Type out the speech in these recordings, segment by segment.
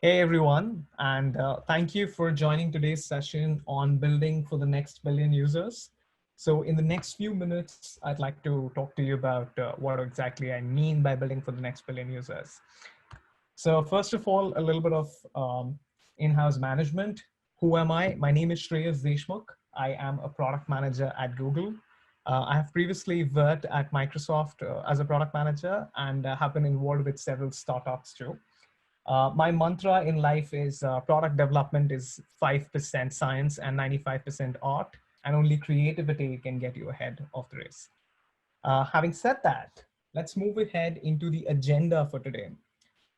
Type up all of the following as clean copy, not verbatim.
Hey everyone, and thank you for joining today's session on building for the next billion users. So in the next few minutes, I'd like to talk to you about what exactly I mean by building for the next billion users. So first of all, a little bit of in-house management. Who am I? My name is Shreyas Deshmukh. I am a product manager at Google. I have previously worked at Microsoft as a product manager and have been involved with several startups too. My mantra in life is product development is 5% science and 95% art, and only creativity can get you ahead of the race. Having said that, let's move ahead into the agenda for today.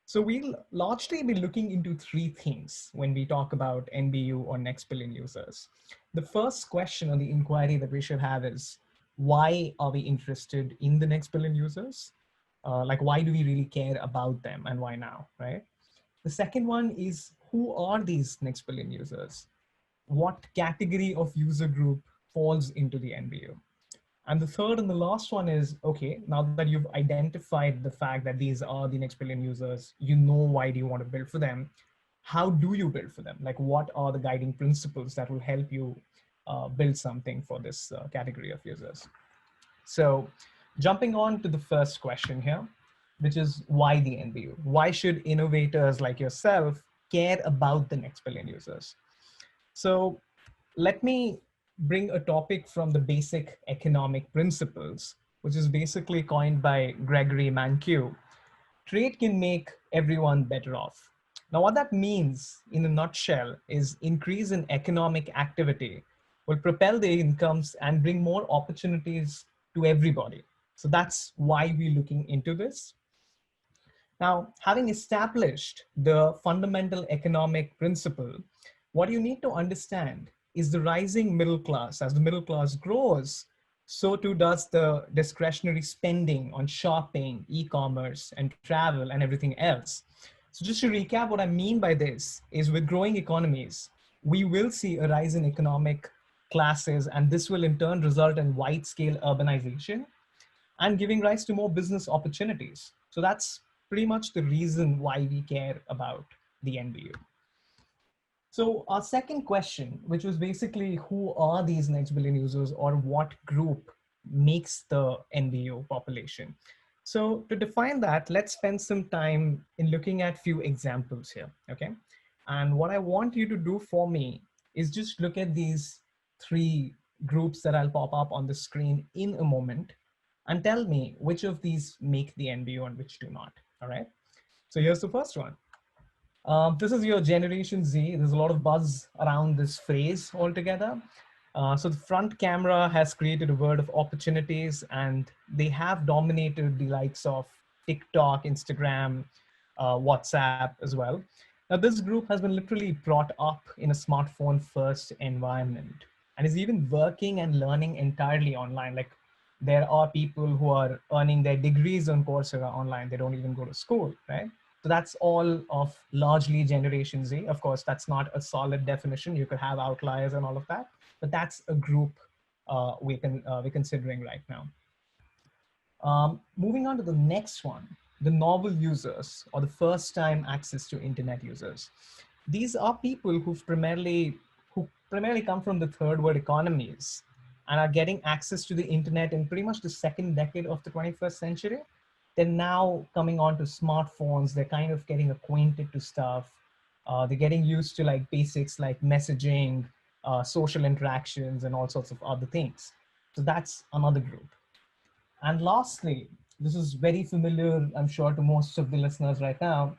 So we'll largely be looking into three things when we talk about NBU or next billion users. The first question or the inquiry that we should have is, why are we interested in the next billion users? Like, why do we really care about them and why now, right? The second one is, who are these next billion users? What category of user group falls into the NBU? And the third and the last one is, okay, now that you've identified the fact that these are the next billion users, you know why do you want to build for them? How do you build for them? Like, what are the guiding principles that will help you build something for this category of users? So jumping on to the first question here, which is why the NBU? Why should innovators like yourself care about the next billion users? So let me bring a topic from the basic economic principles, which is basically coined by Gregory Mankiw. Trade can make everyone better off. Now, what that means in a nutshell is increase in economic activity will propel the incomes and bring more opportunities to everybody. So that's why we're looking into this. Now, having established the fundamental economic principle, what you need to understand is the rising middle class. As the middle class grows, so too does the discretionary spending on shopping, e-commerce, and travel, and everything else. So just to recap, what I mean by this is with growing economies, we will see a rise in economic classes, and this will in turn result in wide-scale urbanization and giving rise to more business opportunities. So that's pretty much the reason why we care about the NBU. So our second question, which was basically who are these next billion users or what group makes the NBU population? So to define that, let's spend some time in looking at few examples here, okay? And what I want you to do for me is just look at these three groups that I'll pop up on the screen in a moment and tell me which of these make the NBU and which do not, all right? So here's the first one. This is your Generation Z. There's a lot of buzz around this phrase altogether. So the front camera has created a world of opportunities, and they have dominated the likes of TikTok, Instagram, WhatsApp as well. Now, this group has been literally brought up in a smartphone first environment and is even working and learning entirely online. Like, there are people who are earning their degrees on Coursera online. They don't even go to school, right? So that's all of largely Generation Z. Of course, that's not a solid definition. You could have outliers and all of that, but that's a group we're considering right now. Moving on to the next one, the novel users or the first time access to internet users. These are people who primarily come from the third world economies and are getting access to the internet in pretty much the second decade of the 21st century. They're now coming on to smartphones. They're kind of getting acquainted to stuff. They're getting used to like basics like messaging, social interactions, and all sorts of other things. So that's another group. And lastly, this is very familiar, I'm sure, to most of the listeners right now,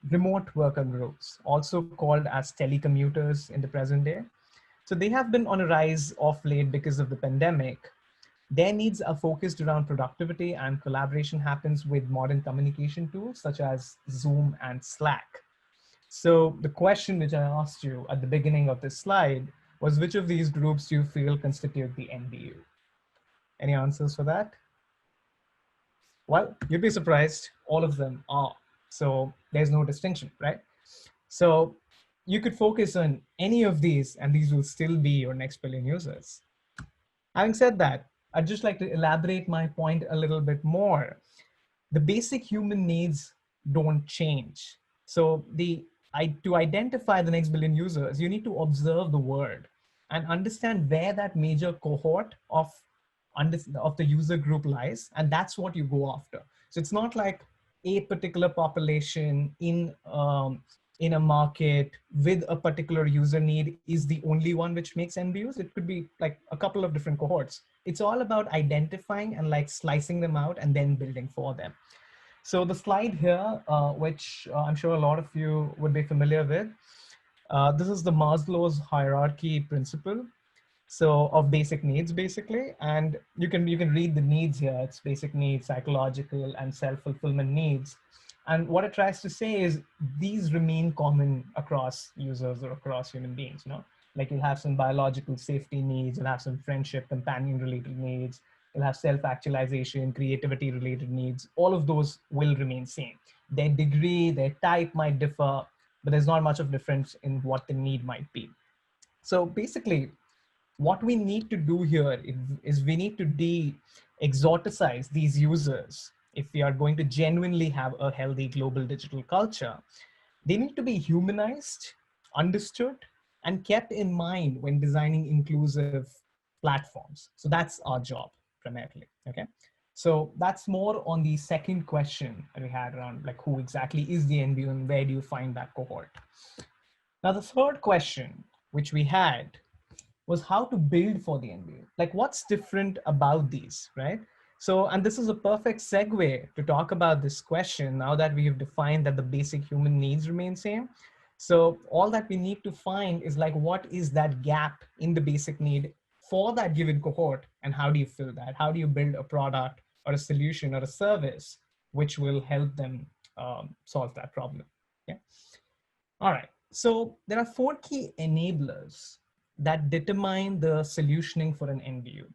remote worker groups, also called as telecommuters in the present day. So they have been on a rise of late because of the pandemic. Their needs are focused around productivity, and collaboration happens with modern communication tools such as Zoom and Slack. So the question which I asked you at the beginning of this slide was, which of these groups do you feel constitute the NBU? Any answers for that? Well, you'd be surprised, all of them are. So there's no distinction, right? So you could focus on any of these and these will still be your next billion users. Having said that, I'd just like to elaborate my point a little bit more. The basic human needs don't change. So the to identify the next billion users, you need to observe the world and understand where that major cohort of the user group lies, and that's what you go after. So it's not like a particular population in a market with a particular user need is the only one which makes MBUs. It could be like a couple of different cohorts. It's all about identifying and like slicing them out and then building for them. So the slide here, which I'm sure a lot of you would be familiar with, this is the Maslow's hierarchy principle. So of basic needs, basically, and you can read the needs here. It's basic needs, psychological, and self-fulfillment needs. And what it tries to say is these remain common across users or across human beings. Like you'll have some biological safety needs, you'll have some friendship, companion-related needs, you'll have self-actualization, creativity-related needs. All of those will remain same. Their degree, their type might differ, but there's not much of difference in what the need might be. So basically, what we need to do here is we need to de-exoticize these users. If we are going to genuinely have a healthy global digital culture, they need to be humanized, understood, and kept in mind when designing inclusive platforms. So that's our job primarily, okay? So that's more on the second question that we had around like who exactly is the NBU and where do you find that cohort? Now the third question which we had was how to build for the NBU. Like what's different about these, right? So, and this is a perfect segue to talk about this question now that we have defined that the basic human needs remain same. So all that we need to find is like, what is that gap in the basic need for that given cohort and how do you fill that? How do you build a product or a solution or a service which will help them solve that problem? Yeah. All right. So there are 4 key enablers that determine the solutioning for an NBU.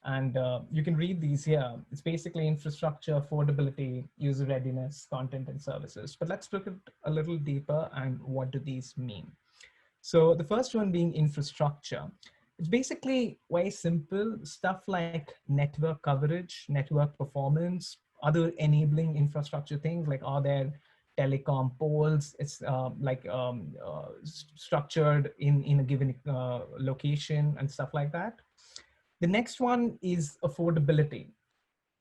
And you can read these here. It's basically infrastructure, affordability, user readiness, content, and services. But let's look at a little deeper and what do these mean? So the first one being infrastructure. It's basically very simple stuff like network coverage, network performance, other enabling infrastructure things like are there telecom poles. It's structured in a given location and stuff like that. The next one is affordability.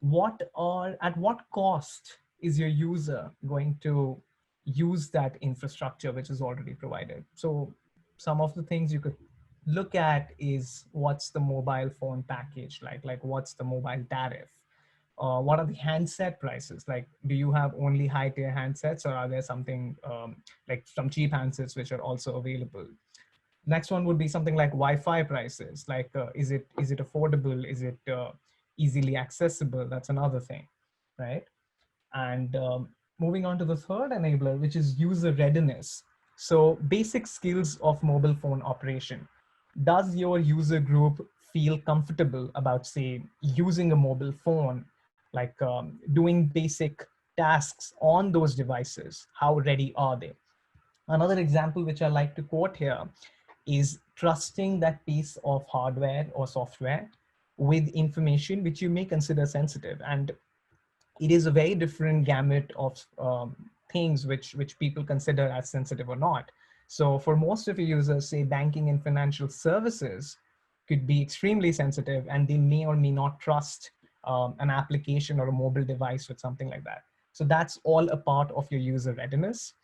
At what cost is your user going to use that infrastructure which is already provided? So some of the things you could look at is what's the mobile phone package like what's the mobile tariff? What are the handset prices? Like, do you have only high tier handsets or are there something like some cheap handsets which are also available? Next one would be something like Wi-Fi prices. Like, is it affordable? Is it easily accessible? That's another thing, right? And moving on to the third enabler, which is user readiness. So basic skills of mobile phone operation. Does your user group feel comfortable about, say, using a mobile phone, like doing basic tasks on those devices? How ready are they? Another example which I like to quote here is trusting that piece of hardware or software with information which you may consider sensitive. And it is a very different gamut of things which people consider as sensitive or not. So for most of your users, say banking and financial services could be extremely sensitive and they may or may not trust an application or a mobile device with something like that. So that's all a part of your user readiness.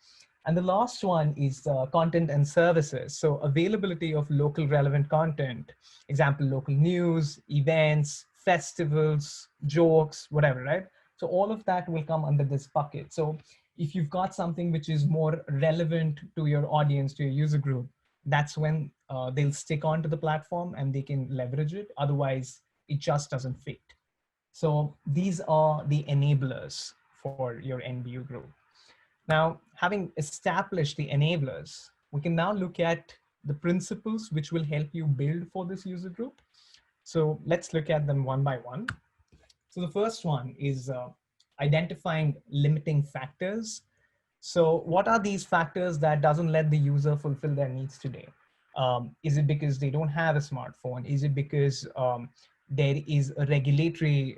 And the last one is content and services. So availability of local relevant content, example, local news, events, festivals, jokes, whatever, right? So all of that will come under this bucket. So if you've got something which is more relevant to your audience, to your user group, that's when they'll stick onto the platform and they can leverage it. Otherwise, it just doesn't fit. So these are the enablers for your NBU group. Now, having established the enablers, we can now look at the principles which will help you build for this user group. So let's look at them one by one. So the first one is identifying limiting factors. So what are these factors that doesn't let the user fulfill their needs today? Is it because they don't have a smartphone? Is it because there is a regulatory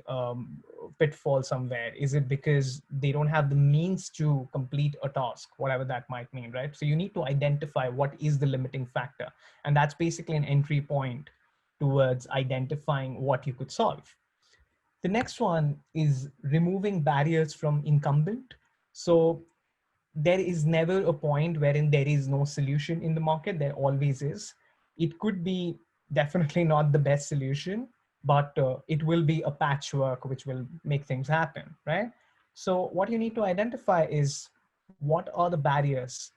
pitfall somewhere? Is it because they don't have the means to complete a task, whatever that might mean, right? So you need to identify what is the limiting factor. And that's basically an entry point towards identifying what you could solve. The next one is removing barriers from incumbent. So there is never a point wherein there is no solution in the market. There always is. It could be definitely not the best solution, but it will be a patchwork which will make things happen, right? So what you need to identify is what are the barriers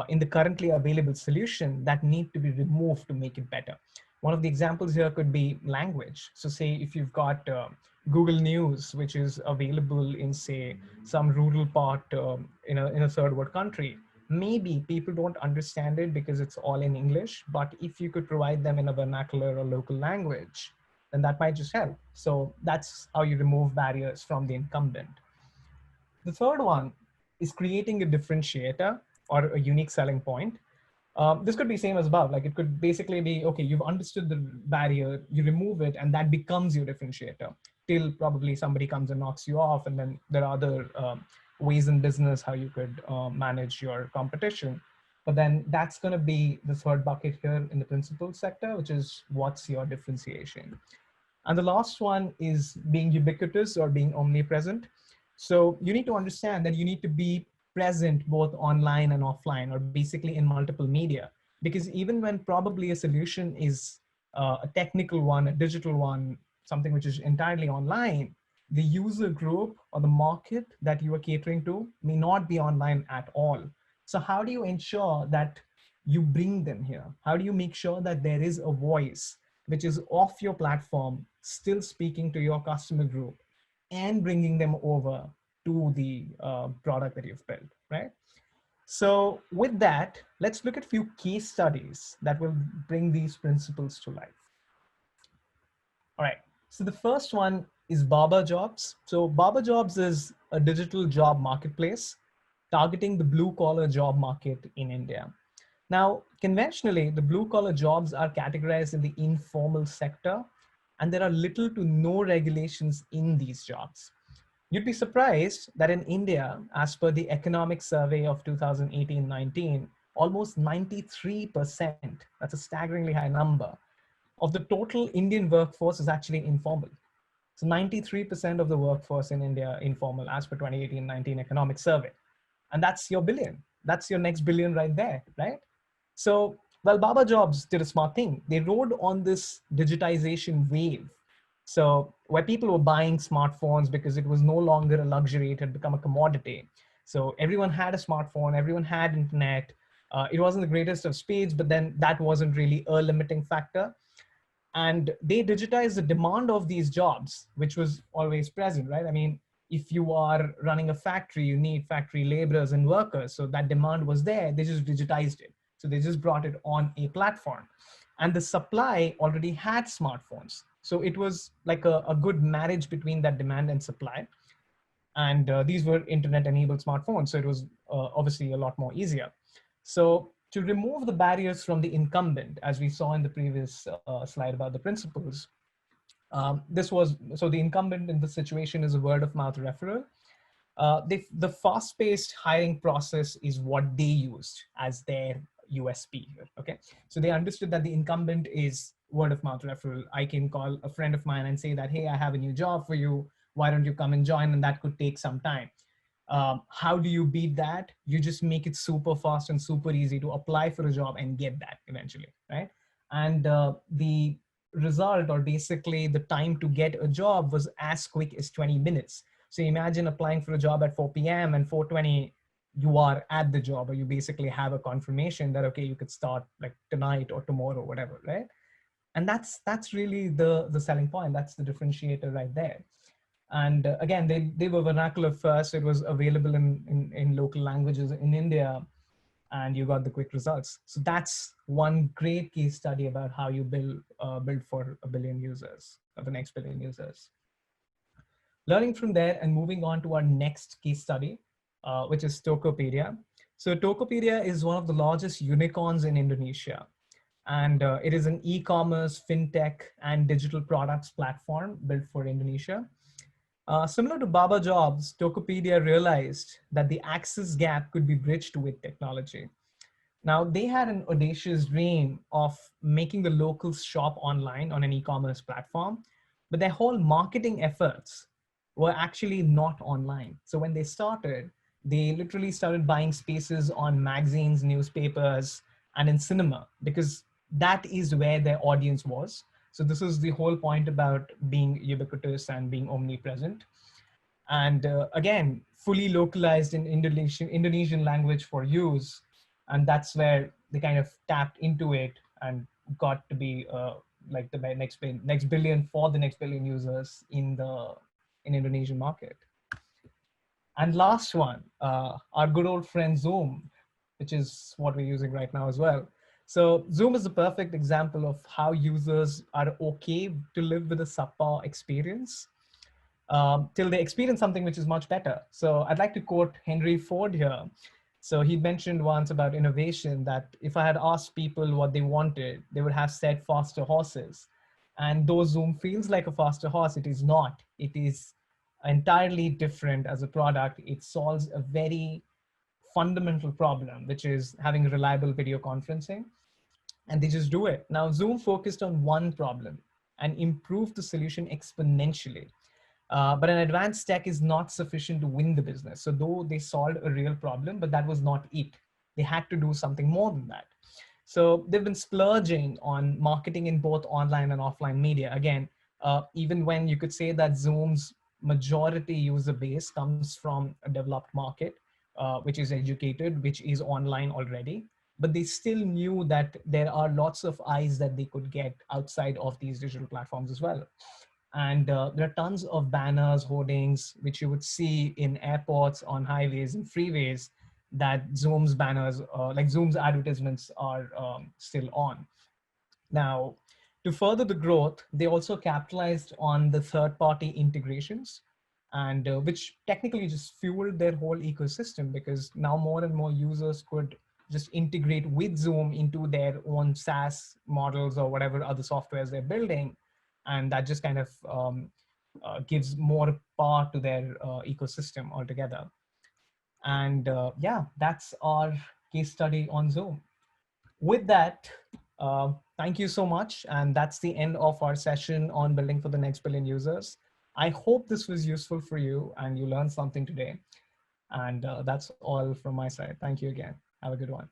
in the currently available solution that need to be removed to make it better. One of the examples here could be language. So say if you've got Google News, which is available in, say, some rural part in a third world country, maybe people don't understand it because it's all in English, but if you could provide them in a vernacular or local language, then that might just help. So that's how you remove barriers from the incumbent. The third one is creating a differentiator or a unique selling point. This could be same as above. Like it could basically be, okay, you've understood the barrier, you remove it, and that becomes your differentiator till probably somebody comes and knocks you off. And then there are other ways in business how you could manage your competition. But then that's going to be the third bucket here in the principal sector, which is what's your differentiation. And the last one is being ubiquitous or being omnipresent. So you need to understand that you need to be present both online and offline, or basically in multiple media. Because even when probably a solution is a technical one, a digital one, something which is entirely online, the user group or the market that you are catering to may not be online at all. So how do you ensure that you bring them here? How do you make sure that there is a voice which is off your platform, still speaking to your customer group and bringing them over to the product that you've built, right? So with that, let's look at a few case studies that will bring these principles to life. All right, so the first one is Baba Jobs. So Baba Jobs is a digital job marketplace targeting the blue collar job market in India. Now, conventionally, the blue collar jobs are categorized in the informal sector, and there are little to no regulations in these jobs. You'd be surprised that in India, as per the economic survey of 2018-19, almost 93%, that's a staggeringly high number, of the total Indian workforce is actually informal. So 93% of the workforce in India informal as per 2018-19 economic survey. And that's your billion. That's your next billion right there, right? So, well, Baba Jobs did a smart thing. They rode on this digitization wave. So where people were buying smartphones because it was no longer a luxury, it had become a commodity. So everyone had a smartphone, everyone had internet. It wasn't the greatest of speeds, but then that wasn't really a limiting factor. And they digitized the demand of these jobs, which was always present, right? I mean, if you are running a factory, you need factory laborers and workers. So that demand was there. They just digitized it. So they just brought it on a platform. And the supply already had smartphones. So it was like a good marriage between that demand and supply. And these were internet enabled smartphones. So it was obviously a lot more easier. So to remove the barriers from the incumbent, as we saw in the previous slide about the principles, so the incumbent in this situation is a word of mouth referral. The fast-paced hiring process is what they used as their USP here, okay? So they understood that the incumbent is word of mouth referral. I can call a friend of mine and say that, hey, I have a new job for you. Why don't you come and join? And that could take some time. How do you beat that? You just make it super fast and super easy to apply for a job and get that eventually, right? And the result, or basically the time to get a job, was as quick as 20 minutes. So imagine applying for a job at 4 p.m. and 4:20, you are at the job, or you basically have a confirmation that, okay, you could start like tonight or tomorrow, whatever, right? And that's really the selling point. That's the differentiator right there. And again, they were vernacular first. It was available in local languages in India, and you got the quick results. So that's one great case study about how you build for a billion users, or the next billion users. Learning from there and moving on to our next case study, which is Tokopedia. So Tokopedia is one of the largest unicorns in Indonesia. And it is an e-commerce, fintech, and digital products platform built for Indonesia. Similar to Baba Jobs, Tokopedia realized that the access gap could be bridged with technology. Now, they had an audacious dream of making the locals shop online on an e commerce platform, but their whole marketing efforts were actually not online. So, when they started, they literally started buying spaces on magazines, newspapers, and in cinema because that is where their audience was. So, this is the whole point about being ubiquitous and being omnipresent. And again, fully localized in Indonesian language for use, and that's where they kind of tapped into it and got to be like the next billion for the next billion users in the in Indonesian market. And last one, our good old friend Zoom, which is what we're using right now as well. So Zoom is the perfect example of how users are okay to live with a subpar experience till they experience something which is much better. So I'd like to quote Henry Ford here. So he mentioned once about innovation that if I had asked people what they wanted, they would have said faster horses. And though Zoom feels like a faster horse, it is not. It is entirely different as a product. It solves a very fundamental problem, which is having reliable video conferencing. And they just do it. Now, Zoom focused on one problem and improved the solution exponentially. But an advanced tech is not sufficient to win the business. So though they solved a real problem, but that was not it. They had to do something more than that. So they've been splurging on marketing in both online and offline media. Again, even when you could say that Zoom's majority user base comes from a developed market, which is educated, which is online already, but they still knew that there are lots of eyes that they could get outside of these digital platforms as well. And there are tons of banners, hoardings, which you would see in airports, on highways, and freeways that Zoom's banners, like Zoom's advertisements, are still on. Now, to further the growth, they also capitalized on the third-party integrations, and which technically just fueled their whole ecosystem because now more and more users could just integrate with Zoom into their own SaaS models or whatever other softwares they're building, and that just kind of gives more power to their ecosystem altogether. And yeah, that's our case study on Zoom. With that, thank you so much. And that's the end of our session on building for the next billion users. I hope this was useful for you and you learned something today. And that's all from my side. Thank you again. Have a good one.